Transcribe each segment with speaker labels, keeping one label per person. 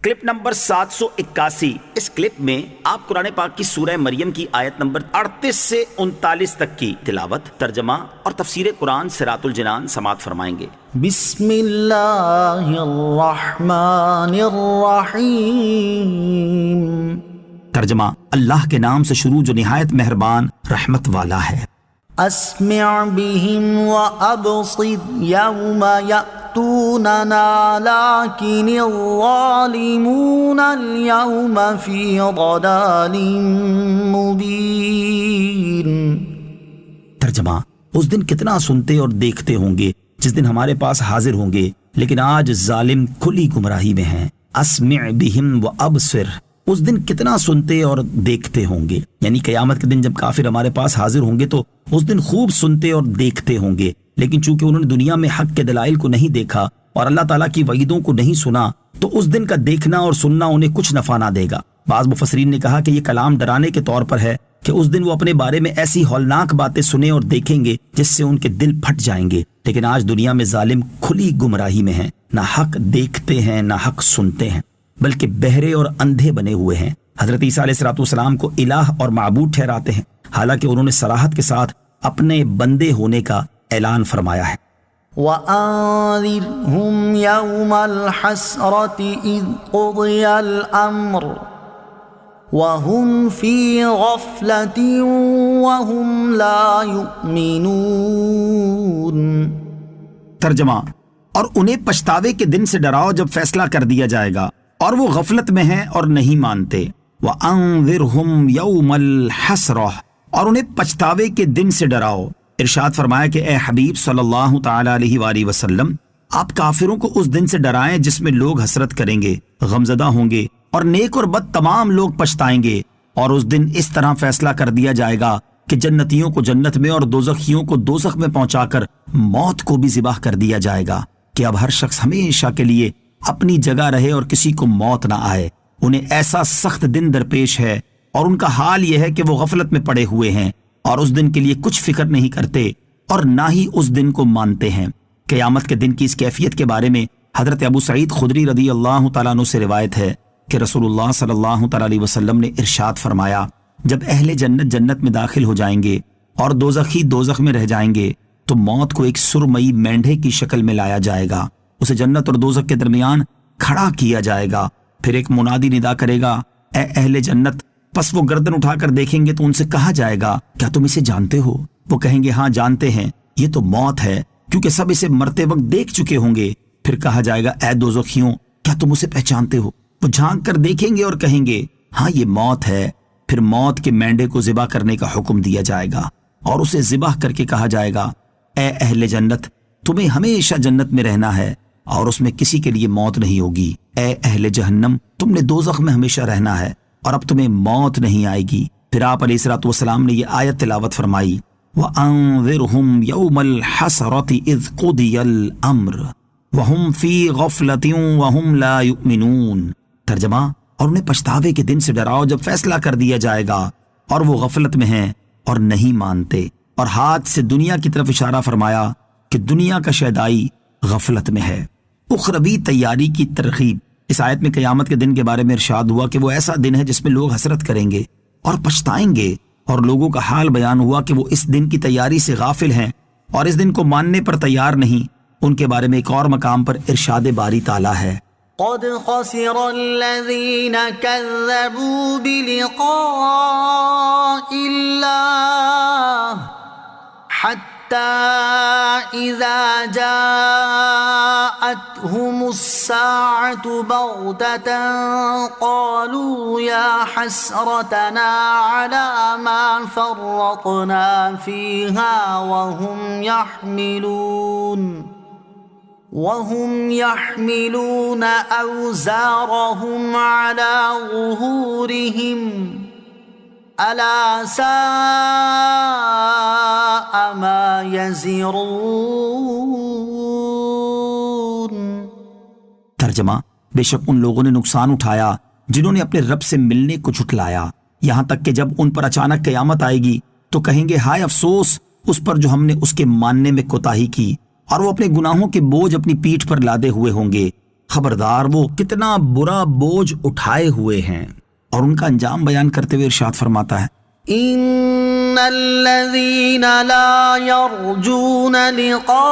Speaker 1: Clip number 781۔ اس clip میں آپ قرآن پاک کی سورہ مریم کی آیت نمبر 38 سے 39 تک کی تلاوت، ترجمہ اور تفسیر قرآن صراط الجنان سماعت فرمائیں گے۔
Speaker 2: بسم اللہ الرحمن الرحیم۔
Speaker 1: ترجمہ، اللہ کے نام سے شروع جو نہایت مہربان رحمت والا ہے۔
Speaker 2: اسمع بهم وابصر یوم یأتوننا لیکن الظالمون اليوم فی ضلال مبین۔
Speaker 1: ترجمہ، اس دن کتنا سنتے اور دیکھتے ہوں گے جس دن ہمارے پاس حاضر ہوں گے، لیکن آج ظالم کھلی گمراہی میں ہیں۔ اسمع بهم وابصر، اس دن کتنا سنتے اور دیکھتے ہوں گے، یعنی قیامت کے دن جب کافر ہمارے پاس حاضر ہوں گے تو اس دن خوب سنتے اور دیکھتے ہوں گے، لیکن چونکہ انہوں نے دنیا میں حق کے دلائل کو نہیں دیکھا اور اللہ تعالیٰ کی وعیدوں کو نہیں سنا تو اس دن کا دیکھنا اور سننا انہیں کچھ نفع نہ دے گا۔ بعض مفسرین نے کہا کہ یہ کلام ڈرانے کے طور پر ہے کہ اس دن وہ اپنے بارے میں ایسی ہولناک باتیں سنیں اور دیکھیں گے جس سے ان کے دل پھٹ جائیں گے، لیکن آج دنیا میں ظالم کھلی گمراہی میں ہیں، نہ حق دیکھتے ہیں نہ حق سنتے ہیں، بلکہ بہرے اور اندھے بنے ہوئے ہیں۔ حضرت عیسیٰ علیہ السلام کو الہ اور معبود ٹھہراتے ہیں، حالانکہ انہوں نے صراحت کے ساتھ اپنے بندے ہونے کا اعلان فرمایا ہے۔
Speaker 2: وَأَنذِرْهُمْ يَوْمَ الْحَسْرَةِ إِذْ قُضِيَ الْأَمْرُ وَهُمْ فِي غَفْلَةٍ وَهُمْ لَا يُؤْمِنُونَ۔
Speaker 1: ترجمہ، اور انہیں پچھتاوے کے دن سے ڈراؤ جب فیصلہ کر دیا جائے گا اور وہ غفلت میں ہیں اور نہیں مانتے۔ وَأَنذِرْهُمْ يَوْمَ الْحَسْرَةِ، اور انہیں پچھتاوے کے دن سے ڈراؤ۔ ارشاد فرمایا کہ اے حبیب صلی اللہ تعالی علیہ وآلہ وسلم، آپ کافروں کو اس دن سے ڈرائیں جس میں لوگ حسرت کریں گے، غمزدہ ہوں گے، اور نیک اور بد تمام لوگ پچھتائیں گے، اور اس دن اس طرح فیصلہ کر دیا جائے گا کہ جنتیوں کو جنت میں اور دوزخیوں کو دوزخ میں پہنچا کر موت کو بھی ذبح کر دیا جائے گا کہ اب ہر شخص ہمیشہ کے لیے اپنی جگہ رہے اور کسی کو موت نہ آئے۔ انہیں ایسا سخت دن درپیش ہے اور ان کا حال یہ ہے کہ وہ غفلت میں پڑے ہوئے ہیں اور اس دن کے لیے کچھ فکر نہیں کرتے اور نہ ہی اس دن کو مانتے ہیں۔ قیامت کے دن کی اس کیفیت کے بارے میں حضرت ابو سعید خدری رضی اللہ تعالیٰ عنہ سے روایت ہے کہ رسول اللہ صلی اللہ تعالیٰ علیہ وسلم نے ارشاد فرمایا، جب اہل جنت جنت میں داخل ہو جائیں گے اور دوزخی دوزخ میں رہ جائیں گے تو موت کو ایک سرمئی مینڈھے کی شکل میں لایا جائے گا، اسے جنت اور دوزخ کے درمیان کھڑا کیا جائے گا، پھر ایک منادی ندا کرے گا، اے اہل جنت، پس وہ گردن اٹھا کر دیکھیں گے تو ان سے کہا جائے گا، کیا تم اسے جانتے ہو؟ وہ کہیں گے ہاں جانتے ہیں، یہ تو موت ہے، کیونکہ سب اسے مرتے وقت دیکھ چکے ہوں گے۔ پھر کہا جائے گا، اے دوزخیوں، کیا تم اسے پہچانتے ہو؟ وہ جھانک کر دیکھیں گے اور کہیں گے ہاں یہ موت ہے۔ پھر موت کے مینڈے کو ذبح کرنے کا حکم دیا جائے گا اور اسے ذبح کر کے کہا جائے گا، اے اہل جنت، تمہیں ہمیشہ جنت میں رہنا ہے اور اس میں کسی کے لیے موت نہیں ہوگی۔ اے اہل جہنم، تم نے دوزخ میں ہمیشہ رہنا ہے اور اب تمہیں موت نہیں آئے گی۔ پھر آپ علیہ السلام نے یہ آیت تلاوت فرمائی، وَأَنذِرْهُمْ يَوْمَ الْحَسْرَةِ إِذْ قُضِيَ الْأَمْرُ وَهُمْ فِي غَفْلَةٍ وَهُمْ لَا يُؤْمِنُونَ۔ ترجمہ، اور انہیں پچھتاوے کے دن سے ڈراؤ جب فیصلہ کر دیا جائے گا اور وہ غفلت میں ہیں اور نہیں مانتے، اور ہاتھ سے دنیا کی طرف اشارہ فرمایا کہ دنیا کا شیدائی غفلت میں ہے۔ اخروی تیاری کی ترغیب۔ اس آیت میں قیامت کے دن کے بارے میں ارشاد ہوا کہ وہ ایسا دن ہے جس میں لوگ حسرت کریں گے اور پچھتائیں گے، اور لوگوں کا حال بیان ہوا کہ وہ اس دن کی تیاری سے غافل ہیں اور اس دن کو ماننے پر تیار نہیں۔ ان کے بارے میں ایک اور مقام پر ارشاد باری تعالیٰ ہے،
Speaker 2: قد خسر الذين كذبوا بلقاء الله حتى إذا جاءتهم الساعة بغتة قالوا يا حسرتنا على ما فرطنا فيها وهم يحملون أوزارهم على ظهورهم ألا ساء ما يزرون۔
Speaker 1: ترجمہ، بے شک ان لوگوں نے نقصان اٹھایا جنہوں نے اپنے رب سے ملنے کو جھٹلایا، یہاں تک کہ جب ان پر اچانک قیامت آئے گی تو کہیں گے ہائے افسوس اس پر جو ہم نے اس کے ماننے میں کوتاہی کی، اور وہ اپنے گناہوں کے بوجھ اپنی پیٹھ پر لادے ہوئے ہوں گے۔ خبردار وہ کتنا برا بوجھ اٹھائے ہوئے ہیں. اور ان کا انجام بیان کرتے ہوئے ارشاد فرماتا ہے
Speaker 2: ان الذين لا يرجون لقاءنا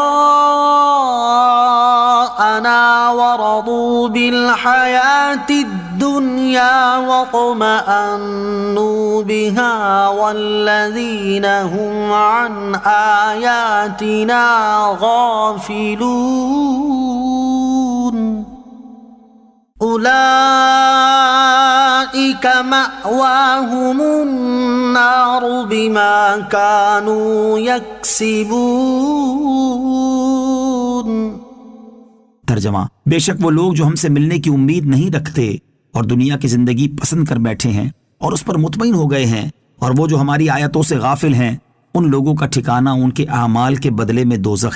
Speaker 2: ورضوا بالحياة الدنيا واطمأنوا بها والذين هم عن آياتنا غافلون أولئك مأواهم النار بما كانوا يكسبون.
Speaker 1: ترجمہ، بے شک وہ لوگ جو ہم سے ملنے کی امید نہیں رکھتے اور دنیا کی زندگی پسند کر بیٹھے ہیں اور اس پر مطمئن ہو گئے ہیں، اور وہ جو ہماری آیتوں سے غافل ہیں، ان لوگوں کا ٹھکانہ ان کے اعمال کے بدلے میں دوزخ ہے.